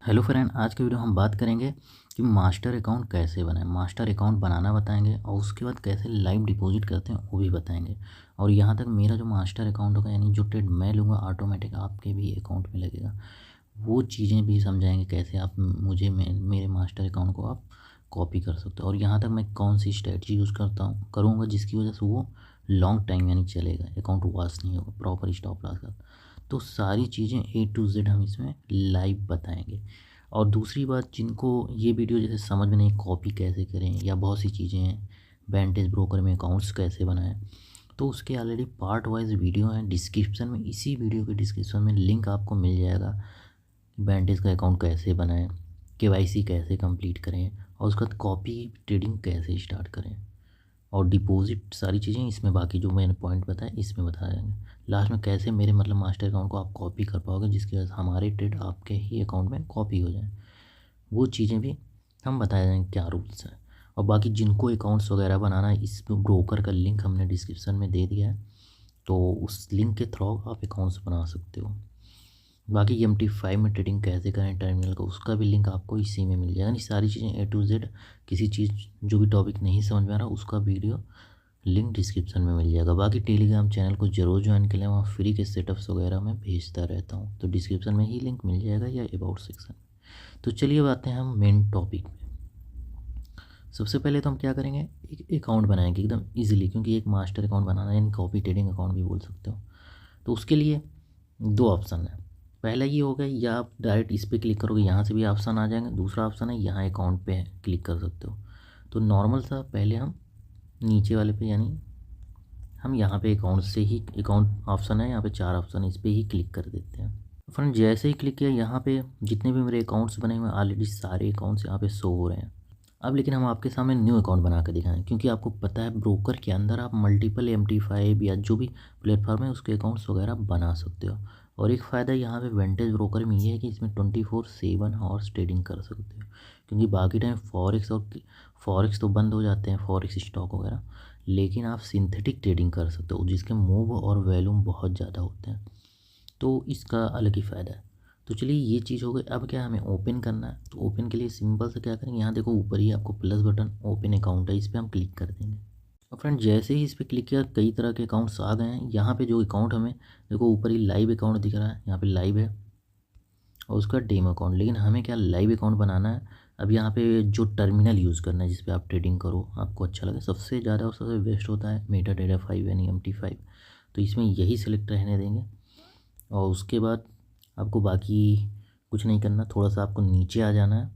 Hello friend, आज के video हम बात करेंगे कि मास्टर अकाउंट कैसे बनाएं। मास्टर अकाउंट बनाना बताएंगे और उसके बाद कैसे लाइव डिपॉजिट करते हैं वो भी बताएंगे। और यहाँ तक मेरा जो मास्टर अकाउंट होगा यानी जो ट्रेड मैं लूँगा ऑटोमेटिक आपके भी अकाउंट में लगेगा, वो चीज़ें भी समझाएंगे कैसे आप मुझे मेरे मास्टर अकाउंट को आप कॉपी कर सकते हो। और यहाँ तक मैं कौन सी स्ट्रेटजी यूज़ करता हूँ करूँगा जिसकी वजह से वो लॉन्ग टाइम यानी चलेगा, अकाउंट वॉश नहीं होगा, प्रॉपर स्टॉप लॉस का। तो सारी चीज़ें A to Z हम इसमें लाइव बताएंगे। और दूसरी बात, जिनको ये वीडियो जैसे समझ में नहीं कॉपी कैसे करें या बहुत सी चीज़ें हैं, वेंटेज ब्रोकर में अकाउंट्स कैसे बनाएं, तो उसके ऑलरेडी पार्ट वाइज वीडियो हैं डिस्क्रिप्शन में। इसी वीडियो के डिस्क्रिप्शन में लिंक आपको मिल जाएगा। वेंटेज का अकाउंट कैसे बनाएं, KYC कैसे कंप्लीट करें और उसके बाद कॉपी ट्रेडिंग कैसे स्टार्ट करें और डिपॉजिट, सारी चीज़ें इसमें, बाकी जो मैंने पॉइंट बताए इसमें बता देंगे। लास्ट में कैसे मेरे मतलब मास्टर अकाउंट को आप कॉपी कर पाओगे जिसकी वजह से हमारे ट्रेड आपके ही अकाउंट में कॉपी हो जाए, वो चीज़ें भी हम बता देंगे क्या रूल्स हैं। और बाकी जिनको अकाउंट्स वगैरह बनाना है, इस ब्रोकर का लिंक हमने डिस्क्रिप्शन में दे दिया है, तो उस लिंक के थ्रू आप अकाउंट्स बना सकते हो। बाकी MT5 में ट्रेडिंग कैसे करें टर्मिनल का, उसका भी लिंक आपको इसी में मिल जाएगा। यानी सारी चीज़ें A to Z, किसी चीज़ जो भी टॉपिक नहीं समझ में आ रहा उसका वीडियो लिंक डिस्क्रिप्शन में मिल जाएगा। बाकी टेलीग्राम चैनल को जरूर ज्वाइन कर लें, वहाँ फ्री के सेटअप्स वगैरह मैं भेजता रहता हूँ, तो डिस्क्रिप्शन में ही लिंक मिल जाएगा या अबाउट सेक्शन। तो चलिए अब आते हैं हम मेन टॉपिक में। सबसे पहले तो हम क्या करेंगे, एक अकाउंट बनाएंगे एकदम इजीली, क्योंकि एक मास्टर अकाउंट बनाना है, यानी कॉपी ट्रेडिंग अकाउंट भी बोल सकते हो। तो उसके लिए दो ऑप्शन है। पहला ये होगा, या आप डायरेक्ट इस पर क्लिक करोगे, यहाँ से भी ऑप्शन आ जाएंगे। दूसरा ऑप्शन है यहाँ अकाउंट पे क्लिक कर सकते हो। तो नॉर्मल सा पहले हम नीचे वाले पे, यानी हम यहाँ पे अकाउंट से ही, अकाउंट ऑप्शन है यहाँ पे 4 ऑप्शन है, इस पर ही क्लिक कर देते हैं। फ्रेंड जैसे ही क्लिक किया, यहाँ पे जितने भी मेरे अकाउंट्स बने हुए हैं ऑलरेडी सारे अकाउंट्स यहाँ पे शो हो रहे हैं। अब लेकिन हम आपके सामने न्यू अकाउंट बना के दिखाएं, क्योंकि आपको पता है ब्रोकर के अंदर आप मल्टीपल MT5 या जो भी प्लेटफॉर्म है उसके अकाउंट्स वगैरह बना सकते हो। और एक फ़ायदा यहाँ पे वेंटेज ब्रोकर में ये है कि इसमें 24/7 आवर्स ट्रेडिंग कर सकते हो, क्योंकि बाकी टाइम फॉरेक्स तो बंद हो जाते हैं, फॉरेक्स स्टॉक वगैरह, लेकिन आप सिंथेटिक ट्रेडिंग कर सकते हो जिसके मूव और वॉल्यूम बहुत ज़्यादा होते हैं, तो इसका अलग ही फ़ायदा है। तो चलिए ये चीज़ हो गई। अब क्या हमें ओपन करना है, तो ओपन के लिए सिंपल से क्या करेंगे, यहाँ देखो ऊपर ही आपको प्लस बटन ओपन अकाउंट है, इस पर हम क्लिक कर देंगे। और फ्रेंड जैसे ही इस पर क्लिक किया, कई तरह के अकाउंट्स आ गए हैं। यहाँ पे जो अकाउंट हमें देखो ऊपर ही लाइव अकाउंट दिख रहा है, यहाँ पे लाइव है और उसका डेमो अकाउंट, लेकिन हमें क्या लाइव अकाउंट बनाना है। अब यहाँ पे जो टर्मिनल यूज़ करना है जिस पे आप ट्रेडिंग करो, आपको अच्छा लगे, सबसे ज़्यादा और सबसे बेस्ट होता है मेटाट्रेडर 5 यानी MT5। तो इसमें यही सिलेक्ट रहने देंगे। और उसके बाद आपको बाकी कुछ नहीं करना, थोड़ा सा आपको नीचे आ जाना है।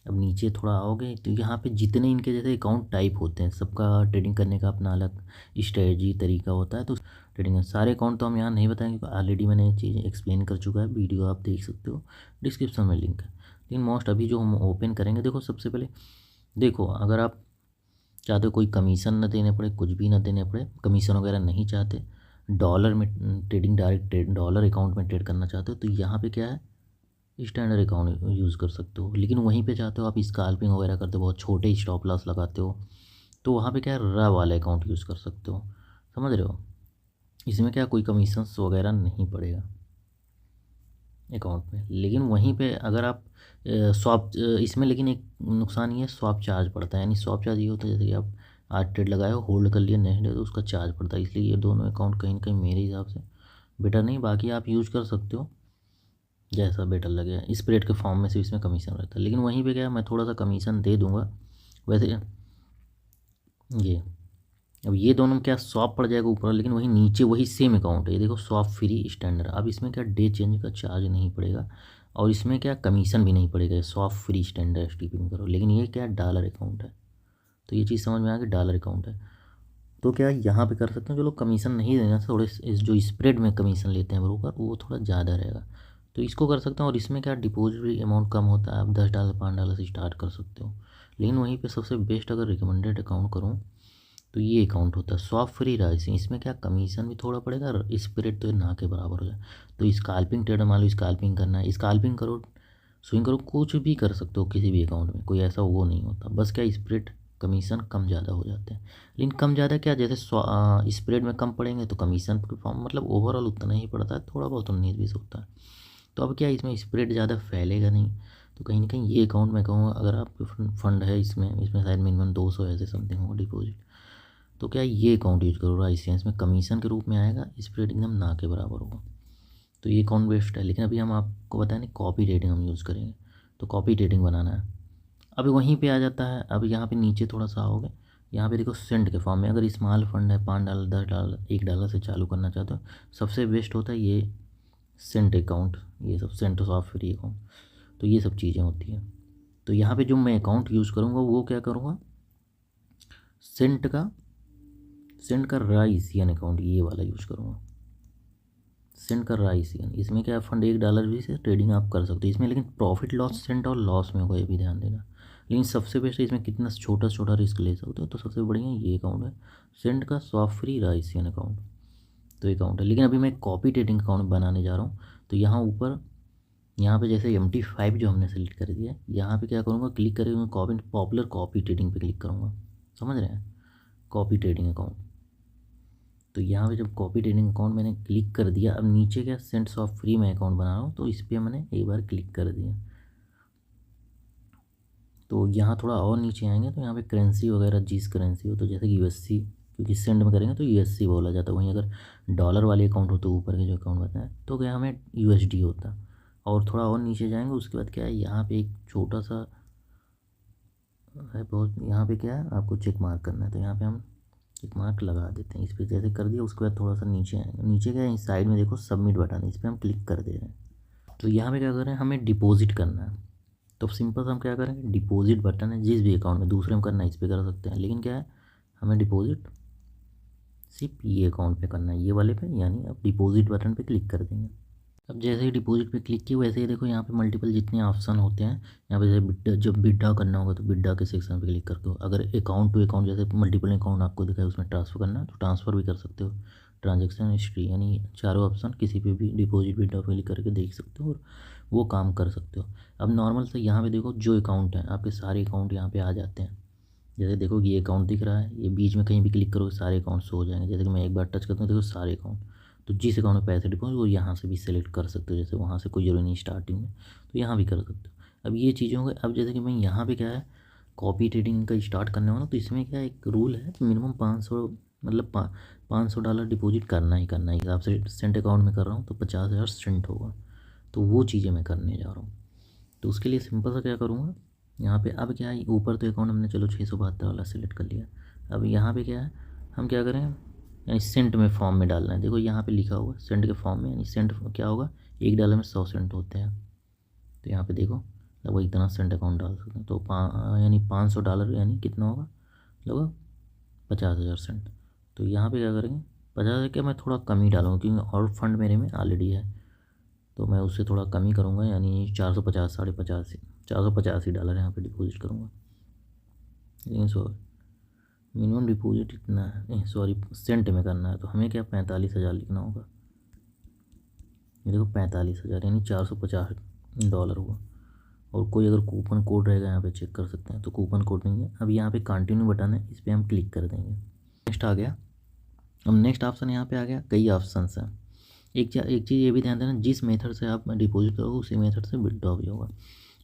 अब नीचे थोड़ा आओगे तो यहाँ पे जितने इनके जैसे अकाउंट टाइप होते हैं, सबका ट्रेडिंग करने का अपना अलग स्ट्रेटजी तरीका होता है। तो ट्रेडिंग सारे अकाउंट तो हम यहाँ नहीं बताएंगे, क्योंकि ऑलरेडी मैंने ये चीज़ें एक्सप्लेन कर चुका है, वीडियो आप देख सकते हो, डिस्क्रिप्शन में लिंक है। लेकिन मोस्ट अभी जो हम ओपन करेंगे, देखो सबसे पहले देखो, अगर आप चाहते हो कोई कमीशन ना देने पड़े, कुछ भी ना देने पड़े, कमीशन वगैरह नहीं चाहते, डॉलर में ट्रेडिंग डायरेक्ट डॉलर अकाउंट में ट्रेड करना चाहते हो, तो यहाँ पे क्या है, स्टैंडर्ड अकाउंट यूज़ कर सकते हो। लेकिन वहीं पे चाहते हो आप स्कैल्पिंग वगैरह करते हो, बहुत छोटे स्टॉप लॉस लगाते हो, तो वहाँ पे क्या है, रा वाला अकाउंट यूज़ कर सकते हो। समझ रहे हो, इसमें क्या कोई कमीशंस वगैरह नहीं पड़ेगा अकाउंट में। लेकिन वहीं पे अगर आप स्वैप, इसमें लेकिन एक नुकसान ये है, स्वैप चार्ज पड़ता है। यानी स्वैप चार्ज ये होता है, जैसे कि आप आज ट्रेड लगाए हो, होल्ड कर लिया, नेक्स्ट डे तो उसका चार्ज पड़ता है। इसलिए ये दोनों अकाउंट कहीं ना कहीं मेरे हिसाब से बेटर नहीं, बाकी आप यूज़ कर सकते हो जैसा बेटर लगे। स्प्रेड के फॉर्म में से इसमें कमीशन रहता है, लेकिन वहीं पे क्या है, मैं थोड़ा सा कमीशन दे दूंगा वैसे। ये अब ये दोनों में क्या स्वैप पड़ जाएगा ऊपर, लेकिन वही नीचे वही सेम अकाउंट है, ये देखो स्वैप फ्री स्टैंडर्ड। अब इसमें क्या डे चेंज का चार्ज नहीं पड़ेगा और इसमें क्या कमीशन भी नहीं पड़ेगा, स्वैप फ्री स्टैंडर्ड STP में करो। लेकिन ये क्या डॉलर अकाउंट है, तो ये चीज़ समझ में आ गई, डॉलर अकाउंट है। तो क्या यहाँ पे कर सकते हैं, जो लोग कमीशन नहीं देना, थोड़े जो स्प्रेड में कमीशन लेते हैं ब्रोकर, वो थोड़ा ज़्यादा रहेगा, तो इसको कर सकते हैं। और इसमें क्या डिपॉजिट अमाउंट कम होता है, आप $10 $5 से स्टार्ट कर सकते हो। लेकिन वहीं पे सबसे बेस्ट अगर रिकमेंडेड अकाउंट करूँ तो ये अकाउंट होता है स्वैप फ्री राइसिंग। इसमें क्या कमीशन भी थोड़ा पड़ेगा और स्प्रेड तो ना के बराबर हो जाए। तो स्कैल्पिंग ट्रेडर मान लो स्कैल्पिंग करना है, स्कैल्पिंग करो, स्विंग करो, कुछ भी कर सकते हो किसी भी अकाउंट में, कोई ऐसा वो नहीं होता। बस क्या स्प्रेड कमीशन कम ज़्यादा हो जाते हैं। लेकिन कम ज़्यादा क्या, जैसे स्प्रेड में कम पड़ेंगे तो कमीशन मतलब ओवरऑल उतना ही पड़ता है, थोड़ा बहुत 19-20 होता है। तो अब क्या इसमें स्प्रेड ज़्यादा फैलेगा नहीं, तो कहीं ना कहीं ये अकाउंट मैं कहूँगा अगर आपके फंड है इसमें शायद मिनिमम 200 ऐसे समथिंग होगा डिपॉजिट, तो क्या ये अकाउंट यूज करो ICICI, इसमें कमीशन के रूप में आएगा, स्प्रेड एकदम ना के बराबर होगा, तो ये अकाउंट बेस्ट है। लेकिन अभी हम आपको बताएं नहीं कॉपी ट्रेडिंग हम यूज़ करेंगे, तो कॉपी ट्रेडिंग बनाना है। अभी वहीं पे आ जाता है, अब यहाँ पे नीचे थोड़ा सा आओगे, यहाँ पे देखो सेंट के फॉर्म में, अगर स्मॉल फंड है $5 $10 $1 से चालू करना चाहते हो, सबसे बेस्ट होता है ये सेंट अकाउंट, ये सब सेंट ऑफ फ्री अकाउंट, तो ये सब चीज़ें होती हैं। तो यहाँ पे जो मैं अकाउंट यूज़ करूँगा वो क्या करूँगा, सेंट का राइसियन अकाउंट ये वाला यूज़ करूँगा, सेंट का राइसियन। इसमें क्या फंड $1 भी से ट्रेडिंग आप कर सकते हो इसमें, लेकिन प्रॉफिट लॉस सेंट और लॉस में होगा, ये भी ध्यान देना। लेकिन सबसे बेस्ट है इसमें कितना छोटा छोटा रिस्क ले सकते हो, तो सबसे बढ़िया ये अकाउंट है सेंट का स्वैप फ्री राइसियन अकाउंट, तो ये अकाउंट है। लेकिन अभी मैं कॉपी ट्रेडिंग अकाउंट बनाने जा रहा हूँ, तो यहाँ ऊपर यहाँ पे जैसे MT5 जो हमने सेलेक्ट कर दिया है, यहाँ पे क्या करूँगा, क्लिक करेंगे कॉपी पॉपुलर कॉपी ट्रेडिंग पे क्लिक करूँगा, समझ रहे हैं, कॉपी ट्रेडिंग अकाउंट। तो यहाँ पे जब कॉपी ट्रेडिंग अकाउंट मैंने क्लिक कर दिया, अब नीचे क्या सेंट्स ऑफ फ्री में अकाउंट बना रहा हूँ, तो इस पर मैंने एक बार क्लिक कर दिया। तो यहाँ थोड़ा और नीचे आएंगे तो यहाँ पे करेंसी वगैरह जिस करेंसी हो, तो जैसे कि USC, क्योंकि सेंड में करेंगे तो USC बोला जाता है, वहीं अगर डॉलर वाले अकाउंट हो तो ऊपर के जो अकाउंट बताएं तो क्या हमें USD होता। और थोड़ा और नीचे जाएंगे उसके बाद क्या है, यहाँ पे एक छोटा सा है बहुत, यहाँ पे क्या है आपको चेक मार्क करना है, तो यहाँ पे हम चेक मार्क लगा देते हैं, इस पर जैसे कर दिया उसके बाद थोड़ा सा नीचे आएंगे, नीचे क्या है इस साइड में देखो सबमिट बटन है, इस पर हम क्लिक कर दे रहे हैं। तो यहाँ पे क्या कर रहे हैं, हमें डिपॉजिट करना है, तो सिंपल से हम क्या करेंगे, डिपॉजिट बटन है जिस भी अकाउंट में, दूसरे में करना है इस पर कर सकते हैं, लेकिन क्या है हमें डिपॉजिट सिर्फ ये अकाउंट पे करना है, ये वाले पे, यानी अब डिपॉजिट बटन पे क्लिक कर देंगे। अब जैसे ही डिपॉजिट पे क्लिक किया वैसे ही देखो यहाँ पे मल्टीपल जितने ऑप्शन होते हैं, यहाँ पे जैसे बिड्डा, जब बिड्डा करना होगा तो बिड्डा के सेक्शन पे क्लिक करके हो, अगर अकाउंट टू अकाउंट जैसे मल्टीपल अकाउंट आपको दिखाए उसमें ट्रांसफ़र करना है तो ट्रांसफ़र भी कर सकते हो, ट्रांजेक्शन हिस्ट्री, यानी चारों ऑप्शन किसी पे भी डिपॉजिट बिड्डा पे क्लिक करके देख सकते हो और वो काम कर सकते हो। अब नॉर्मल से यहाँ पे देखो जो अकाउंट है आपके सारे अकाउंट यहाँ पे आ जाते हैं, जैसे देखो ये अकाउंट दिख रहा है, ये बीच में कहीं भी क्लिक करोगे सारे अकाउंट शो हो जाएंगे, जैसे कि मैं एक बार टच करता हूँ देखो सारे अकाउंट, तो जिस अकाउंट में पैसे डिपॉजिट वो यहाँ से भी सेलेक्ट कर सकते हो, जैसे वहाँ से कोई जरूरी नहीं स्टार्टिंग में, तो यहाँ भी कर सकते हो। अब ये चीज़ें हो गई। अब जैसे कि मैं यहाँ पे क्या है कॉपी ट्रेडिंग का स्टार्ट करने वाला, तो इसमें क्या एक रूल है मिनिमम 500, मतलब $500 डिपॉजिट करना ही करना है, हिसाब से सेंट अकाउंट में कर रहा हूँ तो 50,000 सेंट होगा, तो वो चीज़ें मैं करने जा रहा हूँ। तो उसके लिए सिंपल सा क्या करूँगा, यहाँ पे अब क्या है ऊपर तो अकाउंट हमने चलो 672 वाला सेलेक्ट कर लिया, अब यहाँ पे क्या है हम क्या करें, यानी सेंट में फॉर्म में डालना है, देखो यहाँ पे लिखा हुआ सेंट के फॉर्म में, यानी सेंट क्या होगा $1 में 100 सेंट होते हैं, तो यहाँ पे देखो लगभग इतना सेंट अकाउंट डाल सकते हैं, तो यानी $500 यानी कितना होगा लगभग 50,000 सेंट। तो यहाँ पे क्या करेंगे 50,000 क्या मैं थोड़ा कम ही डालूँगा क्योंकि और फंड मेरे में ऑलरेडी है, तो मैं उससे थोड़ा कम ही करूँगा, यानी 450 $450 $485 यहाँ पे डिपॉजिट करूँगा। लेकिन सॉरी मिनिमम डिपॉजिट इतना है, नहीं सॉरी सेंट में करना है, तो हमें क्या 45,000 लिखना होगा, ये देखो 45,000 यानी $450 हुआ। और कोई अगर कूपन कोड रहेगा यहाँ पे चेक कर सकते हैं, तो कूपन कोड नहीं है। अब यहाँ पे कंटिन्यू बटन है, इस पर हम क्लिक कर देंगे, नेक्स्ट आ गया। अब नेक्स्ट ऑप्शन यहाँ पे आ गया, कई ऑप्शन हैं। एक चीज़ ये भी ध्यान देना, जिस मेथड से आप डिपॉजिट करोगे उसी मेथड से विड्रॉ भी होगा।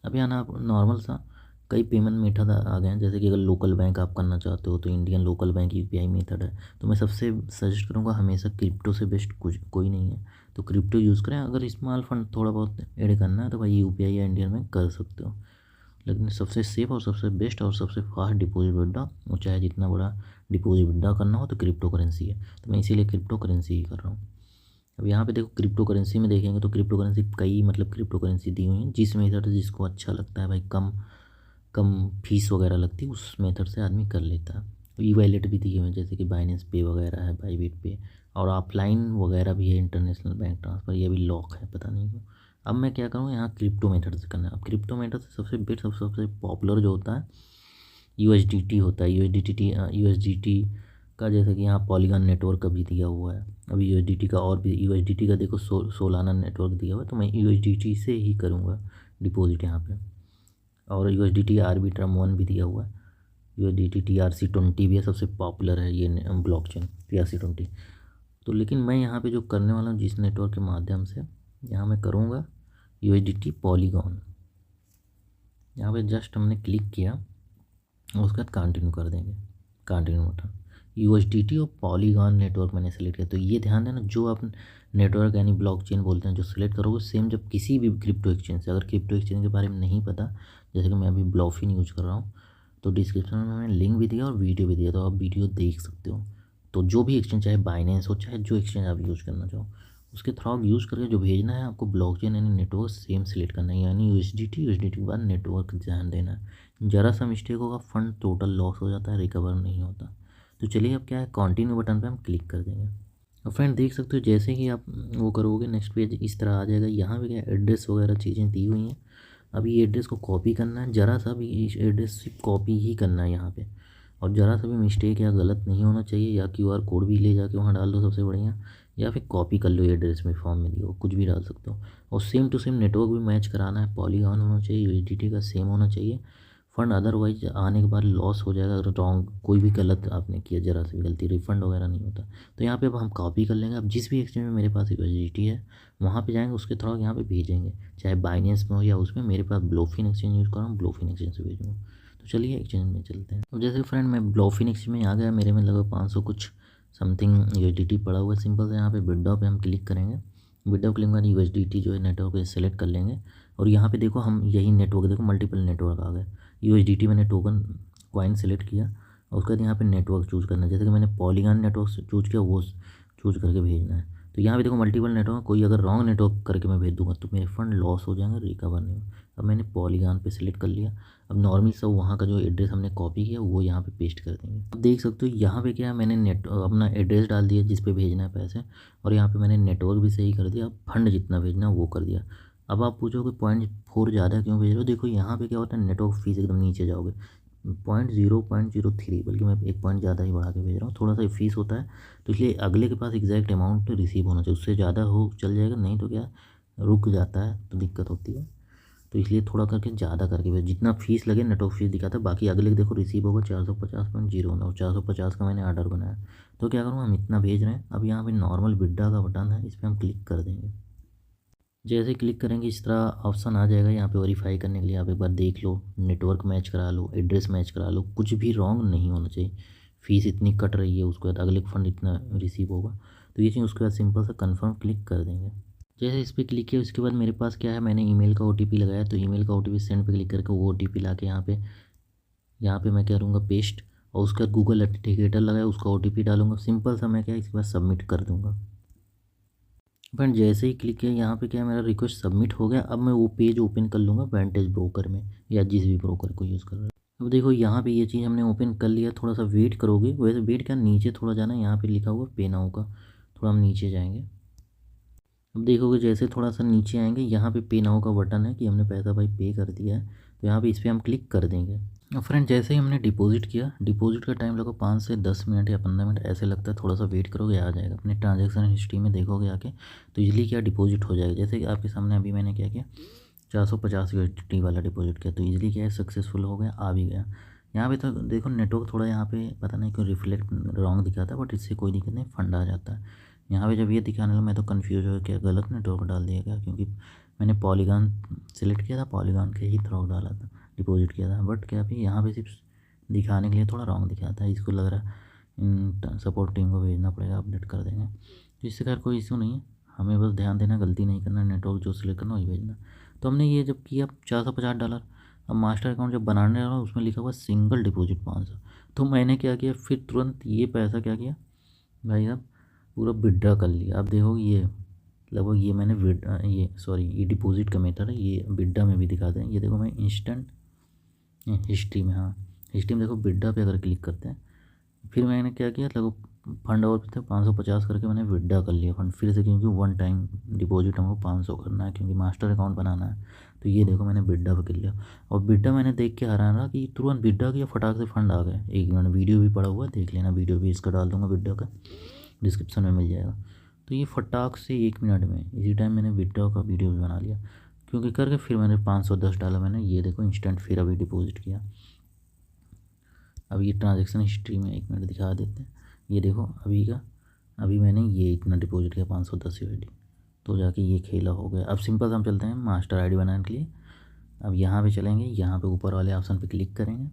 अब यहाँ ना आप नॉर्मल सा कई पेमेंट मेथड आ गए हैं, जैसे कि अगर लोकल बैंक आप करना चाहते हो तो Indian local bank UPI method है, तो मैं सबसे सजेस्ट करूँगा हमेशा क्रिप्टो से बेस्ट कुछ कोई नहीं है, तो क्रिप्टो यूज़ करें। अगर स्मॉल फंड थोड़ा बहुत ऐड करना है तो भाई UPI या इंडियन बैंक कर सकते हो, लेकिन सबसे सेफ और सबसे बेस्ट और सबसे फास्ट डिपॉजिट विड्रॉ, वो चाहे जितना बड़ा डिपॉजिट विड्रॉ करना हो तो क्रिप्टो करेंसी है, तो मैं इसीलिए क्रिप्टो करेंसी ही कर रहा हूँ। अब यहाँ पे देखो क्रिप्टो करेंसी में देखेंगे तो क्रिप्टो करेंसी कई मतलब क्रिप्टो करेंसी दी हुई हैं, जिस मेथड से जिसको अच्छा लगता है भाई, कम कम फीस वगैरह लगती है उस मेथड से आदमी कर लेता है। ई वॉलेट भी दिए हुए हैं जैसे कि बाइनेंस पे वगैरह है, बाईबिट पे, और ऑफलाइन वगैरह भी है, इंटरनेशनल बैंक ट्रांसफ़र, ये भी लॉक है पता नहीं क्यों। अब मैं क्या करूँ यहाँ क्रिप्टो मेथड से करना है। अब क्रिप्टो मेथड से सबसे बेस्ट सबसे पॉपुलर जो होता है USDT होता है। USDT का जैसे कि यहाँ पॉलीगॉन नेटवर्क का भी दिया हुआ है। अभी USDT का और भी USDT का देखो सोलाना नेटवर्क दिया हुआ है, तो मैं USDT से ही करूँगा डिपॉजिट यहाँ पे। और USDT आर्बिट्रम 1 भी दिया हुआ है, USDT TRC20 भी है, सबसे पॉपुलर है ये ब्लॉकचेन TRC20। तो लेकिन मैं यहाँ पे जो करने वाला हूँ जिस नेटवर्क के माध्यम से यहाँ मैं करूँगा USDT पॉलीगॉन। यहाँ पे जस्ट हमने क्लिक किया और उसके बाद कंटिन्यू कर देंगे, कंटिन्यू बटन। USDT और पॉलीगॉन नेटवर्क मैंने सेलेक्ट किया। तो ये ध्यान देना, जो आप नेटवर्क यानी ब्लॉकचेन बोलते हैं जो सिलेक्ट करोगे, सेम जब किसी भी क्रिप्टो एक्सचेंज से, अगर क्रिप्टो एक्सचेंज के बारे में नहीं पता, जैसे कि मैं अभी ब्लॉफिन यूज़ कर रहा हूँ, तो डिस्क्रिप्शन में मैंने लिंक भी दिया और वीडियो भी दिया, तो आप वीडियो देख सकते हो। तो जो भी एक्सचेंज, चाहे बाइनेंस हो, चाहे जो एक्सचेंज आप यूज़ करना चाहो, उसके थ्रू आप यूज़ करके जो भेजना है आपको, ब्लॉकचेन यानी नेटवर्क सेम सिलेक्ट करना है, यानी USDT के बाद नेटवर्क ध्यान देना है। ज़रा सा मिस्टेक होगा, फंड टोटल लॉस हो जाता है, रिकवर नहीं होता। तो चलिए अब क्या है, कंटिन्यू बटन पे हम क्लिक कर देंगे। और फ्रेंड देख सकते हो, जैसे ही आप वो करोगे नेक्स्ट पेज इस तरह आ जाएगा। यहाँ पे क्या एड्रेस वगैरह चीज़ें दी हुई हैं। अभी ये एड्रेस को कॉपी करना है, ज़रा सा भी इस एड्रेस से कॉपी ही करना है यहाँ पे, और ज़रा सा भी मिस्टेक या गलत नहीं होना चाहिए। या QR कोड भी ले जाके वहाँ डाल दो, सबसे बढ़िया। या फिर कॉपी कर लो एड्रेस में, फॉर्म में दिया कुछ भी डाल सकते हो। और सेम टू सेम नेटवर्क भी मैच कराना है, पॉलीगॉन होना चाहिए, USDT का सेम होना चाहिए। फंड अदरवाइज आने के बाद लॉस हो जाएगा, अगर रॉन्ग कोई भी गलत आपने किया, ज़रा सी भी गलती, रिफंड वगैरह नहीं होता। तो यहाँ पे अब हम कॉपी कर लेंगे। अब जिस भी एक्सचेंज में मेरे पास USDT है, वहाँ पे जाएंगे, उसके थ्रू यहाँ पे भेजेंगे, चाहे बाइनेंस में हो या उसमें। मेरे पास ब्लॉफिन एक्सचेंज यूज़ कर रहा हूँ, ब्लॉफिन एक्सचेंज से भेजूँगा। तो चलिए एक्सचेंज में चलते हैं। तो जैसे फ्रेंड मैं ब्लॉफिन एक्सचेंज में आ गया, मेरे में लगभग 500 कुछ समथिंग USDT पड़ा हुआ है। सिंपल से यहाँ पे विड्रॉ पे हम क्लिक करेंगे। विड्रॉ क्लिक बाद USDT जो है नेटवर्क पे सेलेक्ट कर लेंगे। और यहाँ पे देखो, हम यही नेटवर्क, देखो मल्टीपल नेटवर्क आ गए। USDT मैंने टोकन कॉइन सेलेक्ट किया, और उसके बाद यहाँ पे नेटवर्क चूज़ करना है। जैसे कि मैंने पॉलीगॉन नेटवर्क चूज़ किया, वो चूज़ करके भेजना है। तो यहाँ पे देखो मल्टीपल नेटवर्क, कोई अगर रॉन्ग नेटवर्क करके मैं भेज दूँगा तो मेरे फंड लॉस हो जाएंगे, रिकवर नहीं। अब मैंने पॉलीगॉन पे सिलेक्ट कर लिया। अब नॉर्मल सब वहाँ का जो एड्रेस हमने कॉपी किया वो यहाँ पे पेस्ट कर देंगे। अब देख सकते हो यहाँ पे क्या है, मैंने अपना एड्रेस डाल दिया जिस पे भेजना है पैसे, और यहाँ पे मैंने नेटवर्क भी सही कर दिया। फंड जितना भेजना वो कर दिया। अब आप पूछोगे 0.4 ज़्यादा क्यों भेज रहे हो? देखो यहाँ पे क्या होता है, नेटवर्क फीस एकदम नीचे जाओगे, 0.03, बल्कि मैं 1 पॉइंट ज़्यादा ही बढ़ा के भेज रहा हूँ, थोड़ा सा फीस होता है। तो इसलिए अगले के पास एग्जैक्ट अमाउंट रिसीव होना चाहिए, उससे ज़्यादा हो चल जाएगा, नहीं तो क्या रुक जाता है, तो दिक्कत होती है। तो इसलिए थोड़ा करके ज़्यादा करके भेज, जितना फीस लगे नेटवर्क फीस दिखाता है, बाकी अगले देखो रिसीव होगा 450.09, और 450 का मैंने ऑर्डर बनाया। तो क्या करूँ, हम इतना भेज रहे हैं। अब यहाँ पे नॉर्मल विड्रॉ का बटन है, इस पर हम क्लिक कर देंगे। जैसे क्लिक करेंगे इस तरह ऑप्शन आ जाएगा। यहाँ पे वेरीफाई करने के लिए आप एक बार देख लो, नेटवर्क मैच करा लो, एड्रेस मैच करा लो, कुछ भी रॉन्ग नहीं होना चाहिए। फीस इतनी कट रही है, उसके बाद अगले फंड इतना रिसीव होगा, तो ये चीज़ उसके बाद सिंपल सा कंफर्म क्लिक कर देंगे। जैसे इस पर क्लिक किया, उसके बाद मेरे पास क्या है, मैंने ईमेल का OTP लगाया, तो ईमेल का OTP सेंड पे क्लिक करके वो OTP ला के यहाँ पे मैं क्या करूँगा, पेस्ट। और उसका गूगल ऑथेंटिकेटर लगाया, उसका OTP डालूंगा। सिंपल सा मैं क्या, इसके बाद सबमिट कर दूँगा। फ्रेंड जैसे ही क्लिक किया, यहाँ पे क्या है, मेरा रिक्वेस्ट सबमिट हो गया। अब मैं वो पेज ओपन कर लूँगा वेंटेज ब्रोकर में, या जिस भी ब्रोकर को यूज़ कर रहे हो। अब देखो यहाँ पे ये चीज़ हमने ओपन कर लिया। थोड़ा सा वेट करोगे, वैसे वेट क्या, नीचे थोड़ा जाना है, यहाँ पे लिखा हुआ पे नाउ का, थोड़ा हम नीचे जाएंगे। अब देखोगे जैसे थोड़ा सा नीचे आएंगे, यहाँ पे पे नाउ का बटन है कि हमने पैसा भाई पे कर दिया है, तो यहाँ पे इस पर हम क्लिक कर देंगे। और फ्रेंड जैसे ही हमने डिपॉजिट किया, डिपॉजिट का टाइम लगभग 5 से 10 मिनट या 15 मिनट ऐसे लगता है। थोड़ा सा वेट करोगे, आ जाएगा। अपने ट्रांजैक्शन हिस्ट्री में देखोगे आके, तो इजीली क्या डिपॉजिट हो जाएगा। जैसे कि आपके सामने अभी मैंने क्या किया, 450 USDT वाला डिपॉजिट किया, तो इजीली क्या है, सक्सेसफुल हो गया, आ भी गया। यहाँ पे तो देखो नेटवर्क थोड़ा यहाँ पे पता नहीं क्यों रिफ्लेक्ट रॉन्ग दिखाता है, बट इससे कोई दिक्कत नहीं, फंड आ जाता है। यहाँ पे जब ये दिखाने लगा, मैं तो कन्फ्यूज हो गया, गलत नेटवर्क डाल दिया क्या, क्योंकि मैंने पॉलीगॉन सेलेक्ट किया था, पॉलीगॉन के ही थ्रू डाला था, डिपॉजिट किया था। बट क्या भी यहाँ पे सिर्फ दिखाने के लिए थोड़ा रॉन्ग दिखाता है। इसको लग रहा है सपोर्ट टीम को भेजना पड़ेगा, अपडेट कर देंगे। तो इससे खैर कोई इशू नहीं है, हमें बस ध्यान देना, गलती नहीं करना, नेटवर्क जो सिलेक्ट करना वही भेजना। तो हमने ये जब किया $450, अब मास्टर अकाउंट जब बनाने लगा, उसमें लिखा हुआ सिंगल डिपॉजिट 500। तो मैंने क्या किया, फिर तुरंत ये पैसा क्या किया भाई साहब, पूरा विड्रॉ कर लिया। आप देखोगे ये लगभग, ये मैंने ये सॉरी, ये डिपॉजिट का मेथड है, ये विड्रॉ में भी दिखाते हैं। ये देखो मैं इंस्टेंट हिस्ट्री में, हाँ हिस्ट्री में देखो, विड्रॉ पे अगर क्लिक करते हैं, फिर मैंने क्या किया, लगभग फंड और थे 550 करके मैंने विड्रॉ कर लिया फंड फिर से, क्योंकि वन टाइम डिपॉजिट हमको 500 करना है, क्योंकि मास्टर अकाउंट बनाना है। तो ये देखो मैंने विड्रॉ पे कर लिया, और विड्रॉ मैंने देख के हैरान रहा कि तुरंत विड्रॉ किया, फटाक से फंड आ गए। एक मिनट, वीडियो भी पड़ा हुआ है, देख लेना, वीडियो भी इसका डाल दूंगा, विड्रॉ का डिस्क्रिप्शन में मिल जाएगा। तो ये फटाक से 1 मिनट में, इसी टाइम मैंने विड्रॉ का वीडियो भी बना लिया, क्योंकि करके फिर मैंने 510 डाला मैंने, ये देखो इंस्टेंट, फिर अभी डिपॉजिट किया। अब ये ट्रांजैक्शन हिस्ट्री में 1 मिनट दिखा देते हैं। ये देखो अभी का, अभी मैंने ये इतना डिपॉजिट किया 510 USD। तो जाके ये खेला हो गया। अब सिंपल से हम चलते हैं मास्टर आईडी बनाने के लिए। अब यहाँ पे चलेंगे, यहाँ पे ऊपर वाले ऑप्शन पे क्लिक करेंगे।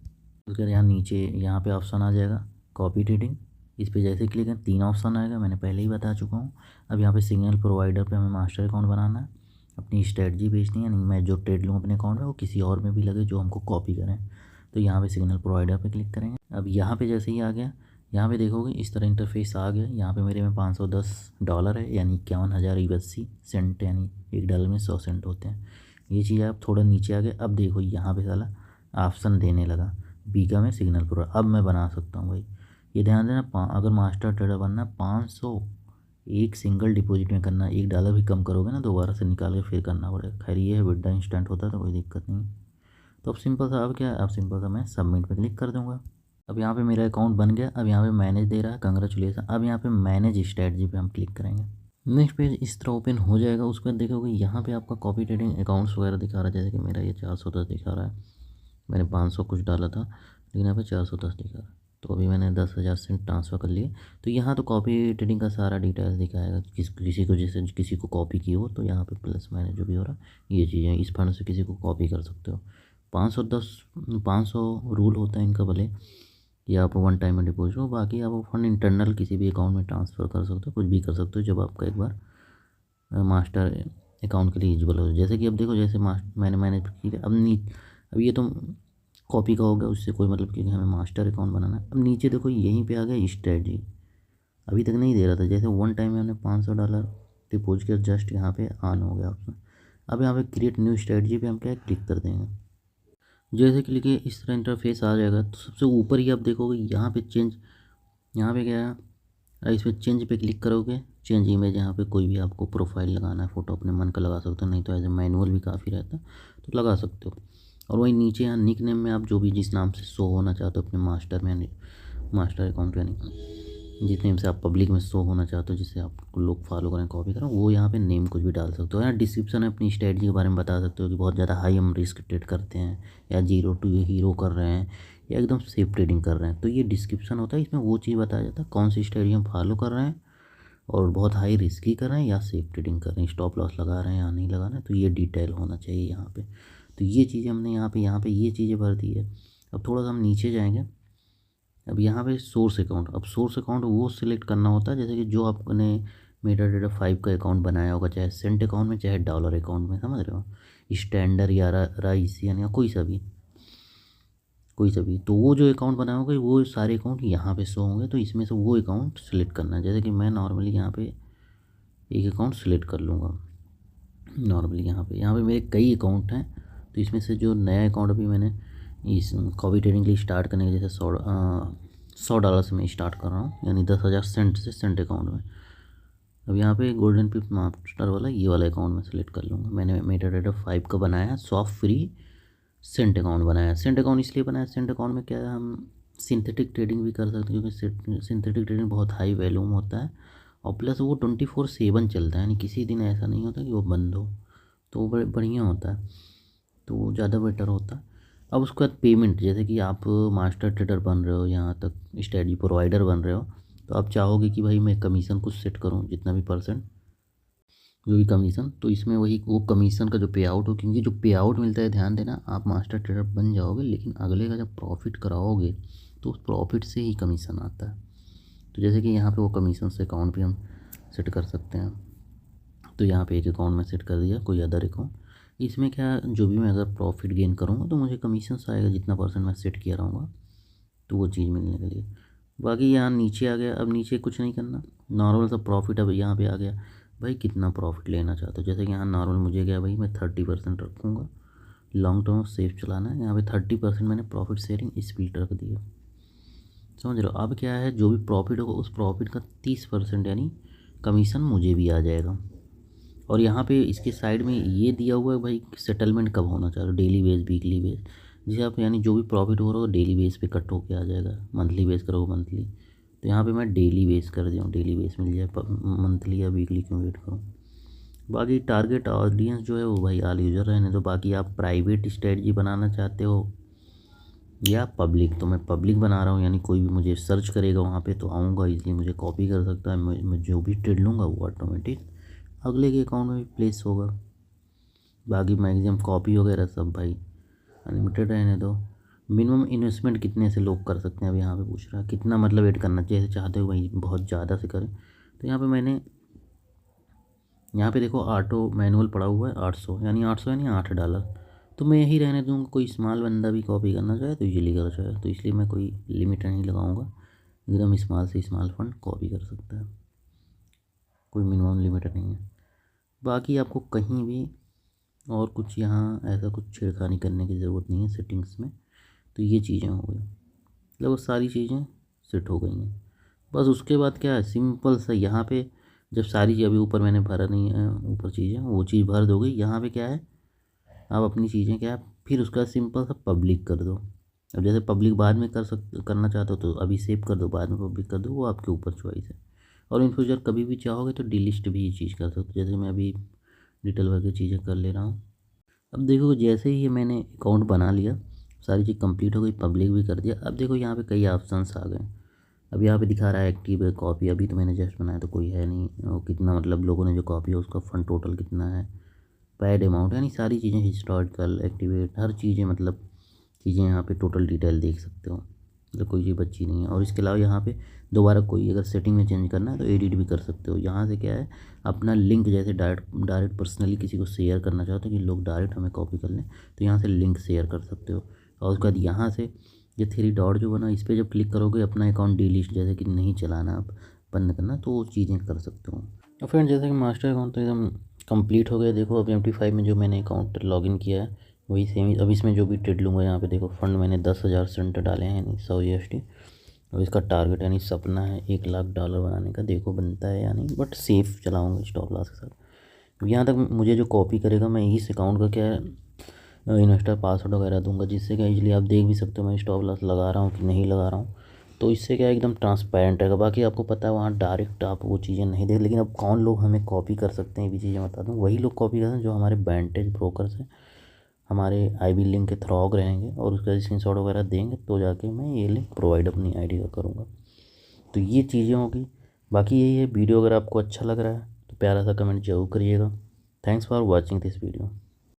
उसके बाद यहाँ नीचे यहाँ पे ऑप्शन आ जाएगा कॉपी ट्रेडिंग। इस पे जैसे क्लिक करें 3 ऑप्शन आएगा, मैंने पहले ही बता चुका हूँ। अब यहाँ पे सिग्नल प्रोवाइडर पे हमें मास्टर अकाउंट बनाना है, अपनी स्ट्रेटजी बेचनी है। नहीं, मैं जो ट्रेड लूँ अपने अकाउंट में वो किसी और में भी लगे जो हमको कॉपी करें। तो यहाँ पे सिग्नल प्रोवाइडर पे क्लिक करेंगे। अब यहाँ पे जैसे ही आ गया, यहाँ पे देखोगे इस तरह इंटरफेस आ गया। यहाँ पे मेरे में $510 है, यानी 51,082 सेंट, यानी $1 में 100 सेंट होते हैं। ये चीज़ आप थोड़ा नीचे आ गए। अब देखो यहाँ पे साला ऑप्शन देने लगा बीका में सिग्नल प्रो। अब मैं बना सकता हूँ भाई, ये ध्यान देना। अगर मास्टर ट्रेडर बनना 500 एक सिंगल डिपॉजिट में करना, $1 भी कम करोगे ना दोबारा से निकाल के फिर करना पड़ेगा। खैर ये है विड्रॉ इंस्टेंट होता है तो कोई दिक्कत नहीं। तो अब सिंपल सा, अब क्या है, अब सिंपल सा मैं सबमिट पे क्लिक कर दूँगा। अब यहाँ पे मेरा अकाउंट बन गया। अब यहाँ पे मैनेज दे रहा है, कंग्रेचुलेसन। अब यहाँ पे मैनेज स्ट्रेटजी पे हम क्लिक करेंगे। नेक्स्ट पेज इस तरह ओपन हो जाएगा। उसके बाद देखोगे यहाँ पे आपका कॉपी ट्रेडिंग अकाउंट्स वगैरह दिखा रहा है। जैसे कि मेरा ये 410 दिखा रहा है, मैंने 500 कुछ डाला था, लेकिन यहाँ पे 410 दिखा रहा है। तो अभी मैंने 10,000 सेंट ट्रांसफ़र कर लिए। तो यहाँ तो कॉपी ट्रेडिंग का सारा डिटेल्स दिखाएगा, किसी को जैसे किसी को कॉपी की हो तो यहाँ पे प्लस माइनस जो भी हो रहा है ये चीज़ें, इस फंड से किसी को कॉपी कर सकते हो। 500 रूल होता है इनका, भले या आप वन टाइम में डिपॉजिट हो, बाकी आप फंड इंटरनल किसी भी अकाउंट में ट्रांसफ़र कर सकते हो, कुछ भी कर सकते हो जब आपका एक बार मास्टर अकाउंट के लिए एलिजिबल हो। जैसे कि अब देखो, जैसे मैंने मैनेज किया। अब ये तो कॉपी का हो गया, उससे कोई मतलब, क्योंकि हमें मास्टर अकाउंट बनाना है। अब नीचे देखो यहीं पे आ गया स्ट्रेटजी, अभी तक नहीं दे रहा था। जैसे वन टाइम में हमने $500 डिपॉजिट किया, जस्ट यहाँ पे ऑन हो गया ऑप्शन। अब यहाँ पे क्रिएट न्यू स्ट्रेटजी पे हम क्या क्लिक कर देंगे। जैसे क्लिक किया इस तरह इंटरफेस आ जाएगा। तो सबसे ऊपर ही आप देखोगे यहाँ पे चेंज, यहाँ पे क्या है, इस पर चेंज पे क्लिक करोगे, चेंज इमेज। यहाँ पे कोई भी आपको प्रोफाइल लगाना है, फ़ोटो अपने मन का लगा सकते हो, नहीं तो एज ए मैनुअल भी काफ़ी रहता है तो लगा सकते हो। और वही नीचे यहाँ निक नेम में आप जो भी जिस नाम से शो होना चाहते हो अपने मास्टर में, मास्टर अकाउंट यानी जिस नेम से आप पब्लिक में शो होना चाहते हो, जिससे आपको लोग फॉलो करें, कॉपी करें, वो यहाँ पे नेम कुछ भी डाल सकते हो। यहाँ डिस्क्रिप्शन में अपनी स्ट्रेटजी के बारे में बता सकते हो कि बहुत ज़्यादा हाई हम रिस्क ट्रेड करते हैं, या 0 to हीरो कर रहे हैं, या एकदम सेफ ट्रेडिंग कर रहे हैं। तो ये डिस्क्रिप्शन होता है, इसमें वो चीज़ बताया जाता है कौन सी स्ट्रेटजी हम फॉलो कर रहे हैं, और बहुत हाई रिस्की कर रहे हैं या सेफ ट्रेडिंग कर रहे हैं, स्टॉप लॉस लगा रहे हैं या नहीं लगा रहे हैं। तो ये डिटेल होना चाहिए यहाँ पे। तो ये चीज़ें हमने यहाँ पे ये चीज़ें भर दी है। अब थोड़ा सा हम नीचे जाएंगे। अब यहाँ पे सोर्स अकाउंट, अब सोर्स अकाउंट वो सिलेक्ट करना होता है जैसे कि जो आपने मेटाडेटा 5 का अकाउंट बनाया होगा, चाहे सेंट अकाउंट में चाहे डॉलर अकाउंट में, समझ रहे हो, स्टैंडर्ड या राइसियन या कोई सा भी। तो वो जो अकाउंट बनाया होगा वो सारे अकाउंट यहाँ पे शो होंगे। तो इसमें से वो अकाउंट सेलेक्ट करना है। जैसे कि मैं नॉर्मली यहाँ पे एक अकाउंट सेलेक्ट कर लूँगा। नॉर्मली यहाँ पे मेरे कई अकाउंट हैं, तो इसमें से जो नया अकाउंट अभी मैंने इस कॉपी ट्रेडिंग के लिए स्टार्ट करने के, जैसे $100 से मैं स्टार्ट कर रहा हूँ, यानी 10,000 सेंट से सेंट अकाउंट में। अब यहाँ पे गोल्डन पिप मास्टर वाला ये वाला अकाउंट मैं सेलेक्ट कर लूँगा। मैंने मेटाडेटा 5 का बनाया है, सॉफ्ट फ्री सेंट अकाउंट बनाया है। सेंट अकाउंट इसलिए बनाया, सेंट अकाउंट में क्या है, हम सिंथेटिक ट्रेडिंग भी कर सकते हैं, क्योंकि सिंथेटिक ट्रेडिंग बहुत हाई वैल्यूम होता है, और प्लस वो 24/7 चलता है, यानी किसी दिन ऐसा नहीं होता कि वो बंद हो। तो वो बढ़िया होता है, तो वो ज़्यादा बेटर होता है। अब उसके बाद पेमेंट, जैसे कि आप मास्टर ट्रेडर बन रहे हो, यहाँ तक स्ट्रेटजी प्रोवाइडर बन रहे हो, तो आप चाहोगे कि भाई मैं कमीशन कुछ सेट करूँ, जितना भी परसेंट जो भी कमीशन, तो इसमें वही वो कमीशन का जो पे आउट हो, क्योंकि जो पे आउट मिलता है, ध्यान देना, आप मास्टर ट्रेडर बन जाओगे लेकिन अगले का जब प्रॉफिट कराओगे तो उस प्रॉफिट से ही कमीशन आता है। तो जैसे कि यहाँ पे वो कमीशन से अकाउंट भी हम सेट कर सकते हैं। तो यहाँ पे एक अकाउंट में सेट कर दिया, कोई अदर अकाउंट। इसमें क्या, जो भी मैं अगर प्रॉफिट गेन करूँगा तो मुझे कमीशन आएगा, जितना परसेंट मैं सेट किया रहूँगा तो वो चीज़ मिलने के लिए। बाकी यहाँ नीचे आ गया। अब नीचे कुछ नहीं करना, नॉर्मल सा प्रॉफिट अब यहाँ पे आ गया। भाई कितना प्रॉफिट लेना चाहते हो, जैसे कि यहाँ नॉर्मल मुझे क्या, भाई मैं 30% रखूँगा, लॉन्ग टर्म सेफ चलाना है। यहाँ पे 30% मैंने प्रॉफिट शेयरिंग स्प्लिट रख दिया, समझ रहे हो। अब क्या है, जो भी प्रॉफिट होगा उस प्रॉफिट का 30% यानी कमीशन मुझे भी आ जाएगा। और यहाँ पे इसके साइड में ये दिया हुआ है भाई सेटलमेंट कब होना चाहिए, डेली बेस, वीकली बेस, जिसे आप यानी जो भी प्रॉफिट हो रहा हो डेली बेस पे कट होके आ जाएगा, मंथली बेस करोगे मंथली। तो यहाँ पे मैं डेली बेस कर दिया हूँ, डेली बेस मिल जाए, मंथली या वीकली क्यों वेट करूँ। बाकी टारगेट ऑडियंस जो है वो भाई ऑल यूज़र रहने दो। बाकी आप प्राइवेट स्ट्रेटजी बनाना चाहते हो या पब्लिक, तो मैं पब्लिक बना रहा हूँ, यानी कोई भी मुझे सर्च करेगा वहाँ पे तो आऊँगा, इसलिए मुझे कॉपी कर सकता है। मैं जो भी ट्रेड लूँगा वो ऑटोमेटिक अगले के अकाउंट में भी प्लेस होगा। बाकी मैक्सिमम कॉपी वगैरह सब भाई अनलिमिटेड रहने दो। मिनिमम इन्वेस्टमेंट कितने से लोग कर सकते हैं, अब यहाँ पे पूछ रहा है कितना मतलब ऐड करना चाहिए, जैसे चाहते हो भाई बहुत ज़्यादा से करें तो यहाँ पे मैंने यहाँ पे देखो ऑटो मैनुअल पड़ा हुआ है 800, यानी 800 यानी $8। तो मैं यही रहने दूँगा, कोई स्मॉल बंदा भी कॉपी करना चाहे तो इजीली कर चाहे, तो इसलिए मैं कोई लिमिट नहीं लगाऊंगा, एकदम स्मॉल से स्मॉल फंड कॉपी कर सकता है, कोई मिनिमम लिमिट नहीं है। बाकी आपको कहीं भी और कुछ यहाँ ऐसा कुछ छेड़खानी करने की ज़रूरत नहीं है सेटिंग्स में। तो ये चीज़ें हो गई, मतलब वो सारी चीज़ें सेट हो गई हैं। बस उसके बाद क्या है, सिंपल सा यहाँ पे जब सारी चीज़ अभी ऊपर मैंने भरा नहीं है, ऊपर चीज़ें वो चीज़ भर दोगे, यहाँ पे क्या है आप अपनी चीज़ें क्या है फिर उसका सिंपल सा पब्लिक कर दो। अब जैसे पब्लिक बाद में करना चाहते हो तो अभी सेव कर दो, बाद में पब्लिक कर दो, वो आपके ऊपर चॉइस है। और इन फ्यूचर कभी भी चाहोगे तो डिलीट भी ये चीज़ कर सकते हो, जैसे मैं अभी डिटेल वर्क चीज़ें कर ले रहा हूँ। अब देखो जैसे ही ये मैंने अकाउंट बना लिया, सारी चीज़ कंप्लीट हो गई, पब्लिक भी कर दिया। अब देखो यहाँ पे कई ऑप्शंस आ गए। अब यहाँ पे दिखा रहा है एक्टिव है कॉपी, अभी तो मैंने जस्ट बनाया तो कोई है नहीं, और कितना मतलब लोगों ने जो कॉपी है उसका फंड टोटल कितना है, पैड अमाउंट, यानी सारी चीज़ें हिस्टोरिकल एक्टिवेट हर चीज़ें मतलब चीज़ें यहाँ पे टोटल डिटेल देख सकते हो, मतलब कोई चीज़ बच्ची नहीं है। और इसके अलावा यहाँ पे दोबारा कोई अगर सेटिंग में चेंज करना है तो एडिट भी कर सकते हो। यहाँ से क्या है अपना लिंक जैसे डायरेक्ट पर्सनली किसी को शेयर करना चाहते हो कि लोग डायरेक्ट हमें कॉपी कर लें, तो यहाँ से लिंक शेयर कर सकते हो। और उसके बाद यहाँ से ये 3 डॉट जो बना इस पर जब क्लिक करोगे अपना अकाउंट डिलीट जैसे कि नहीं चलाना, आप बंद करना, तो वो चीज़ें कर सकते हो। और फ्रेंड जैसे कि मास्टर अकाउंट तो एकदम कंप्लीट हो गया। देखो अब MT5 में जो मैंने अकाउंट लॉगिन किया है वही सेम। अब इसमें जो भी ट्रेड लूँगा यहाँ पे देखो फंड मैंने 10,000 सेंट डाले हैं, यानी 100 USD। और इसका टारगेट यानी सपना है $1,00,000 बनाने का, देखो बनता है या नहीं, बट सेफ चलाऊँगा स्टॉप लॉस के साथ। यहाँ तक मुझे जो कॉपी करेगा मैं इस अकाउंट का क्या है इन्वेस्टर पासवर्ड वगैरह दूंगा, जिससे क्या इजीली आप देख भी सकते हो मैं स्टॉप लॉस लगा रहा हूँ कि नहीं लगा रहा हूँ। तो इससे क्या एकदम ट्रांसपेरेंट रहेगा। बाकी आपको पता है वहाँ डायरेक्ट आप वो चीज़ें नहीं देख, लेकिन अब कौन लोग हमें कॉपी कर सकते हैं ये भी चीज़ें बता दूँ। वही लोग कॉपी करते हैं जो हमारे बैंटेज ब्रोकर्स हैं, हमारे IB लिंक के थ्रू रहेंगे और उसका स्क्रीनशॉट वगैरह देंगे, तो जाके मैं ये लिंक प्रोवाइड अपनी ID का करूँगा। तो ये चीज़ें होगी। बाकी यही है, वीडियो अगर आपको अच्छा लग रहा है तो प्यारा सा कमेंट जरूर करिएगा। Thanks for watching this video.